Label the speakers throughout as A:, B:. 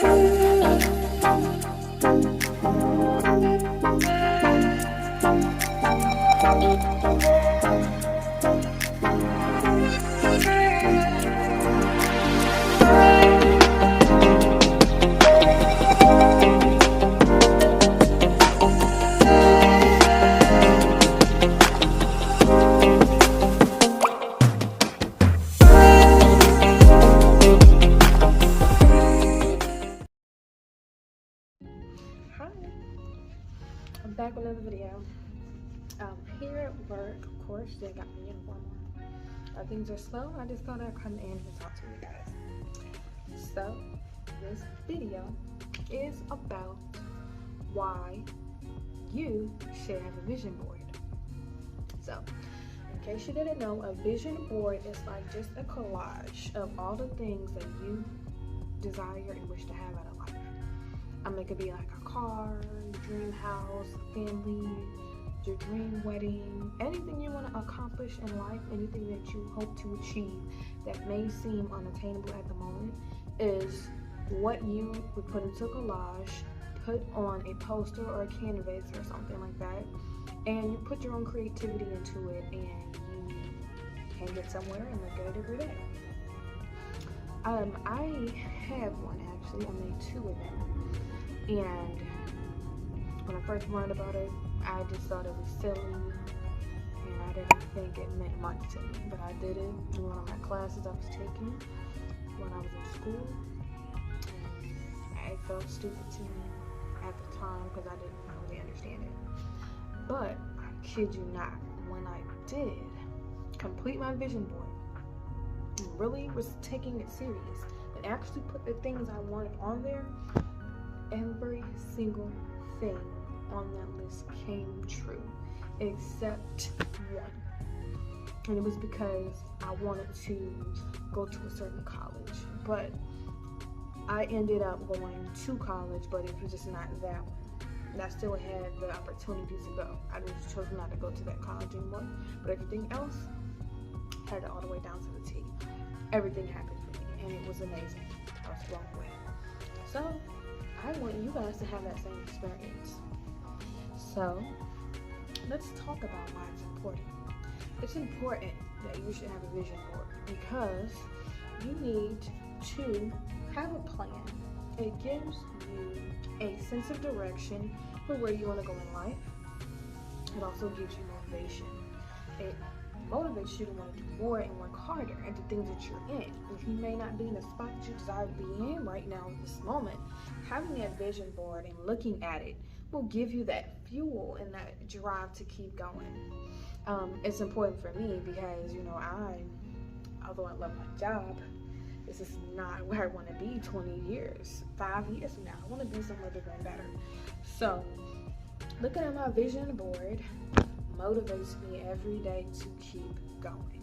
A: I'm back with another video. Here at work, of course, they got me uniform on. Things are slow. I just thought I'd come in and talk to you guys. So, this video is about why you should have a vision board. So, in case you didn't know, a vision board is like just a collage of all the things that you desire and wish to have out of life. It could be like a car, your dream house, family, your dream wedding, anything you want to accomplish in life, anything that you hope to achieve that may seem unattainable at the moment is what you would put into a collage, put on a poster or a canvas or something like that, and you put your own creativity into it and you hang it somewhere and look at it every day. I have one actually. I made 2 of them. And when I first learned about it, I just thought it was silly and I didn't think it meant much to me. But I did it in one of my classes I was taking when I was in school. And it felt stupid to me at the time because I didn't really understand it. But I kid you not, when I did complete my vision board, and really was taking it serious and actually put the things I wanted on there, every single thing on that list came true except one. And it was because I wanted to go to a certain college, but I ended up going to college, but it was just not that one. And I still had the opportunity to go. I just chose not to go to that college anymore, but everything else had it all the way down to the T. Everything happened for me and it was amazing. I was blown away. So I want you guys to have that same experience. So let's talk about why it's important. It's important that you should have a vision board because you need to have a plan. It gives you a sense of direction for where you want to go in life. It also gives you motivation. It motivates you to want to do more and work harder at the things that you're in. If you may not be in the spot that you desire to be in right now in this moment, having that vision board and looking at it will give you that fuel and that drive to keep going. It's important for me because, although I love my job, this is not where I want to be 20 years, 5 years from now. I want to be somewhere bigger and better. So looking at my vision board motivates me every day to keep going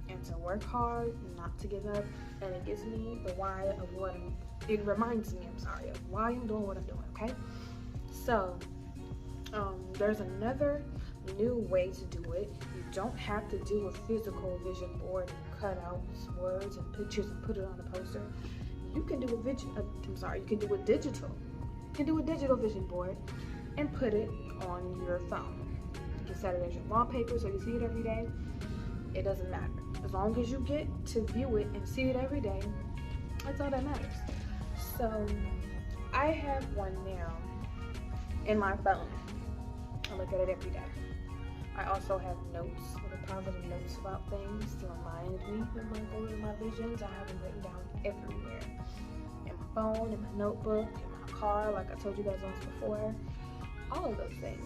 A: and to work hard, not to give up, and it gives me the why of what it reminds me, of why I'm doing what I'm doing, okay? So, there's another new way to do it. You don't have to do a physical vision board and cut out words and pictures and put it on a poster. You can do you can do a digital. You can do a digital vision board and put it on your phone. You can set it as your wallpaper so you see it every day. It doesn't matter. As long as you get to view it and see it every day, that's all that matters. So I have one now in my phone. I look at it every day. I also have notes, little positive notes about things to remind me of my goals and my visions. I have them written down everywhere. In my phone, in my notebook, in my car, like I told you guys once before. All of those things.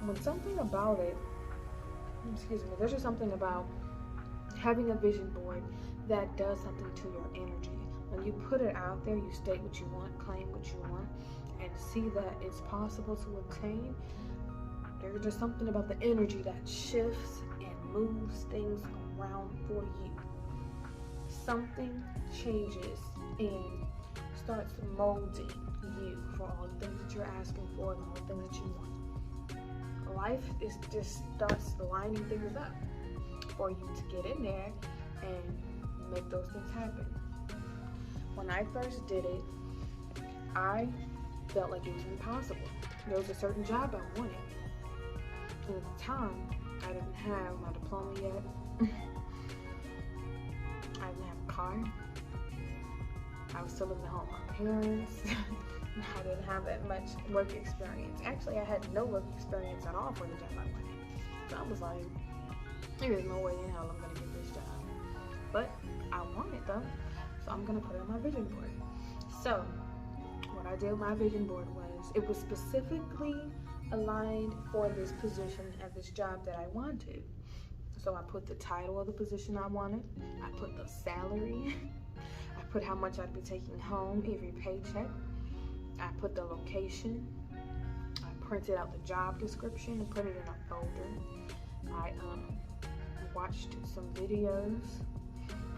A: There's just something about having a vision board that does something to your energy. When you put it out there, you state what you want, claim what you want, and see that it's possible to obtain. There's just something about the energy that shifts and moves things around for you. Something changes and starts molding you for all the things that you're asking for and all the things that you want. Life just starts lining things up for you to get in there and make those things happen. When I first did it, I felt like it was impossible. There was a certain job I wanted. And at the time, I didn't have my diploma yet. I didn't have a car. I was still living at home with my parents. I didn't have that much work experience. Actually, I had no work experience at all for the job I wanted. So I was like, there is no way in hell I'm gonna get this job. But I want it though, so I'm gonna put it on my vision board. So what I did with my vision board was, it was specifically aligned for this position at this job that I wanted. So I put the title of the position I wanted. I put the salary. I put how much I'd be taking home every paycheck. I put the location. I printed out the job description and put it in a folder. I watched some videos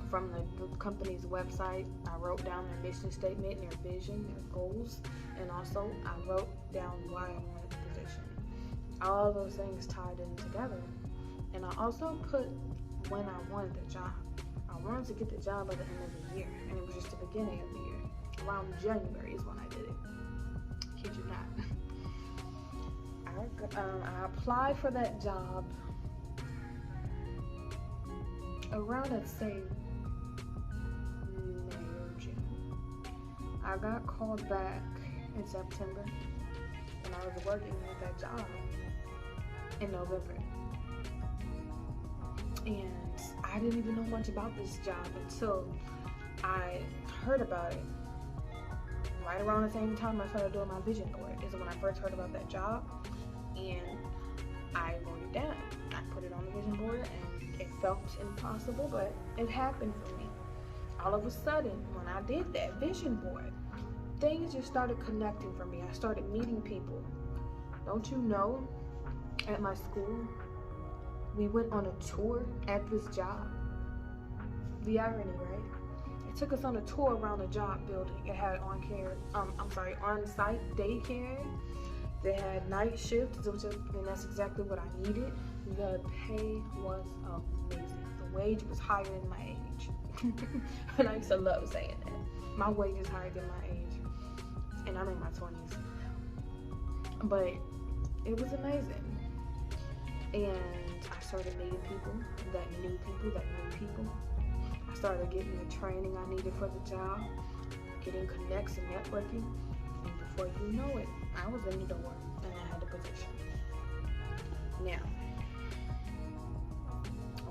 A: from the company's website. I wrote down their mission statement, their vision, their goals, and also I wrote down why I wanted the position. All of those things tied in together. And I also put when I wanted the job. I wanted to get the job at the end of the year, and it was just the beginning of the year. Around January is when I did it. Kid you not. I applied for that job around, let's say, May or June. I got called back in September, and I was working at that job in November. And I didn't even know much about this job until I heard about it. Right around the same time I started doing my vision board is when I first heard about that job, and I wrote it down. I put it on the vision board, and it felt impossible, but it happened for me. All of a sudden, when I did that vision board, things just started connecting for me. I started meeting people. Don't you know, at my school, we went on a tour at this job. The irony, right? It took us on a tour around the job building. It had on-site daycare. They had night shifts, and that's exactly what I needed. The pay was amazing. The wage was higher than my age. And I used to love saying that. My wage is higher than my age. And I'm in my 20s. But it was amazing. And I started meeting people that knew people. I started getting the training I needed for the job, getting connects and networking. And before you know it, I was in the door and I had the position. Now,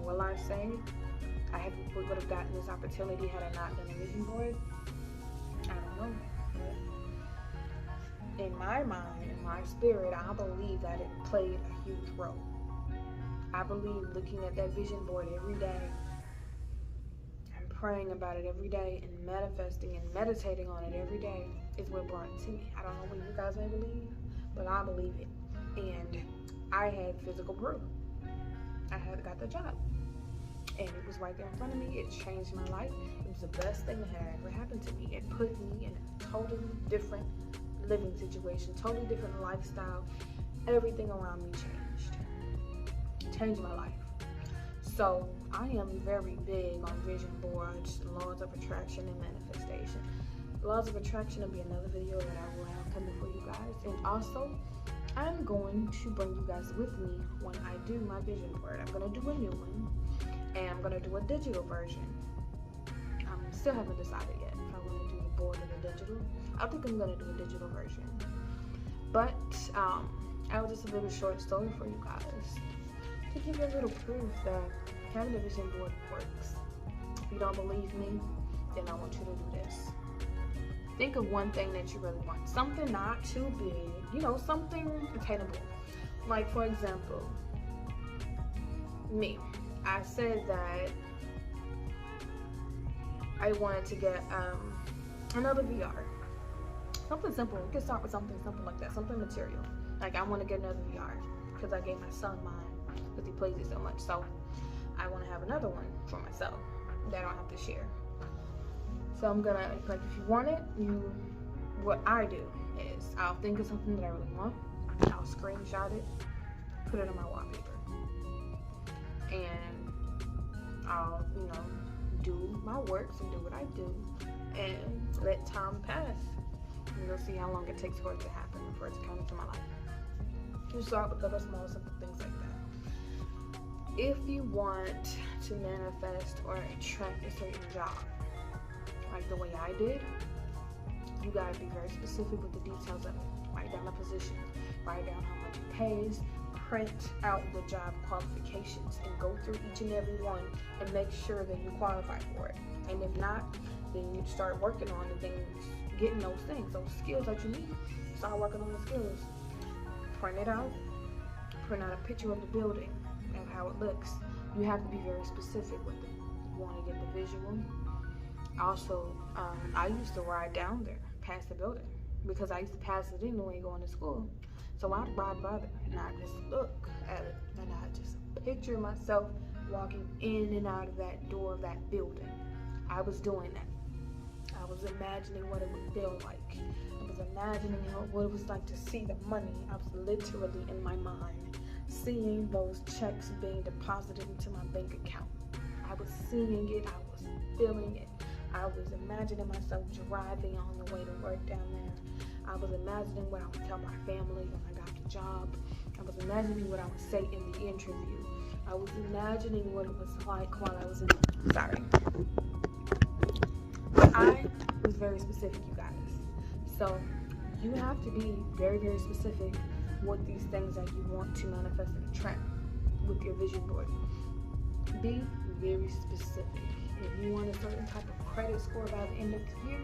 A: will I say I would have gotten this opportunity had I not done a vision board? I don't know. But in my mind, in my spirit, I believe that it played a huge role. I believe looking at that vision board every day and praying about it every day and manifesting and meditating on it every day is what brought it to me. I don't know what you guys may believe, but I believe it. And I had physical proof. I had got the job. And it was right there in front of me. It changed my life. It was the best thing that had ever happened to me. It put me in a totally different living situation, totally different lifestyle. Everything around me changed my life. So I am very big on vision boards, laws of attraction, and manifestation. Laws of attraction will be another video that I will have coming for you guys. And also, I'm going to bring you guys with me when I do my vision board. I'm going to do a new one, and I'm going to do a digital version. I still haven't decided yet if I want to do the board or the digital. I think I'm going to do a digital version. But I will just a little short story for you guys to give you a little proof that having a vision board works. If you don't believe me, then I want you to do this. Think of one thing that you really want. Something not too big, something attainable. Like, for example, me. I said that I wanted to get another VR. Something simple. You can start with something simple like that. Something material. Like, I want to get another VR because I gave my son mine because he plays it so much. So I want to have another one for myself that I don't have to share. So I'm gonna, like, if you want it, what I do is I'll think of something that I really want, I'll screenshot it, put it on my wallpaper, and I'll, do my works and do what I do and let time pass. And you'll see how long it takes for it to happen, for it to come into my life. You start with little small simple things like that. If you want to manifest or attract a certain job, like the way I did, you gotta be very specific with the details of it. Write down the position, write down how much it pays, print out the job qualifications, and go through each and every one and make sure that you qualify for it. And if not, then you start working on the things, getting those things, those skills that you need. Start working on the skills. Print it out. Print out a picture of the building and how it looks. You have to be very specific with it. You want to get the visual. Also, I used to ride down there past the building because I used to pass it anyway going to school. So I'd ride by there and I just look at it and I just picture myself walking in and out of that door of that building. I was doing that. I was imagining what it would feel like. I was imagining what it was like to see the money. I was literally in my mind seeing those checks being deposited into my bank account. I was seeing it. I was feeling it. I was imagining myself driving on the way to work down there. I was imagining what I would tell my family when I got the job. I was imagining what I would say in the interview. I was imagining what it was like while I was in. Sorry. I was very specific, you guys. So you have to be very, very specific with these things that you want to manifest and attract with your vision board. Be very specific. If you want a certain type of credit score by the end of the year,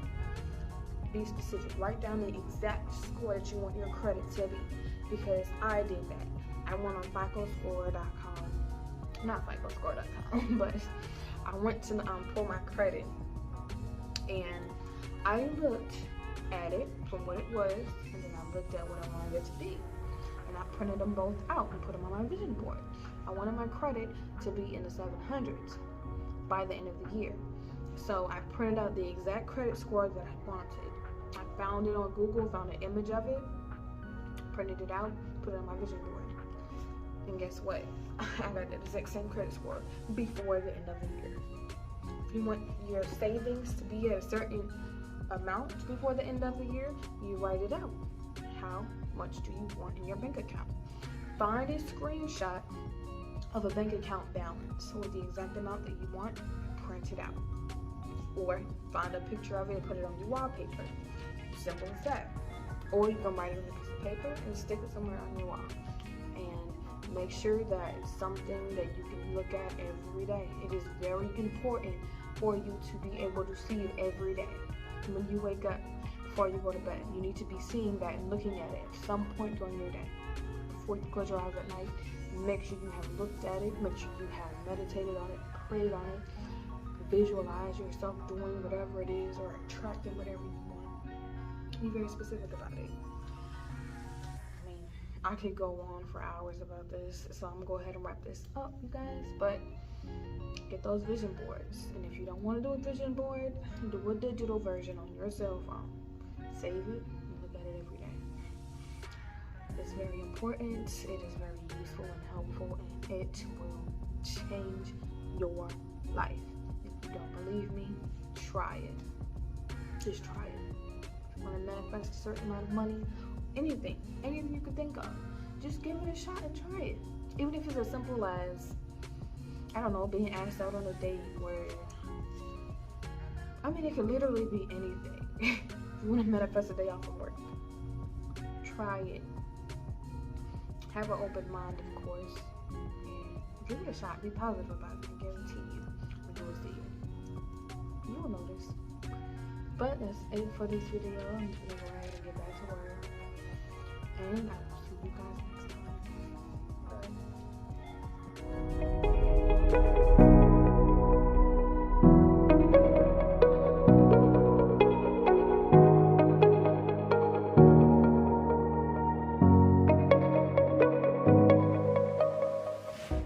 A: be specific. Write down the exact score that you want your credit to be, because I did that. I went on FICOscore.com, not FICOscore.com, but I went to pull my credit, and I looked at it from what it was, and then I looked at what I wanted it to be, and I printed them both out and put them on my vision board. I wanted my credit to be in the 700s by the end of the year. So I printed out the exact credit score that I wanted. I found it on Google, found an image of it, printed it out, put it on my vision board. And guess what? I got the exact same credit score before the end of the year. If you want your savings to be at a certain amount before the end of the year, you write it out. How much do you want in your bank account? Find a screenshot of a bank account balance with the exact amount that you want, print it out. Or find a picture of it and put it on your wallpaper. Simple as that. Or you can write it on a piece of paper and stick it somewhere on your wall. And make sure that it's something that you can look at every day. It is very important for you to be able to see it every day. When you wake up, before you go to bed, you need to be seeing that and looking at it at some point during your day. Before you close your eyes at night, make sure you have looked at it, make sure you have meditated on it, prayed on it, visualize yourself doing whatever it is or attracting whatever you want. Be very specific about it. I mean, I could go on for hours about this, so I'm gonna go ahead and wrap this up, you guys, but get those vision boards. And if you don't want to do a vision board, do a digital version on your cell phone. Save it and look at it every day. It's very important, it is very useful and helpful, and it will change your life. If you don't believe me, try it. Just try it. If you want to manifest a certain amount of money, anything you could think of, just give it a shot and try it. Even if it's as simple as, I don't know, being asked out on a date where, I mean, it could literally be anything. If you want to manifest a day off of work, try it. Have an open mind, of course, and give it a shot. Be positive about it. I guarantee you will see it. You will notice. But that's it for this video. I'm just gonna go ahead and get back to work, and I will see you guys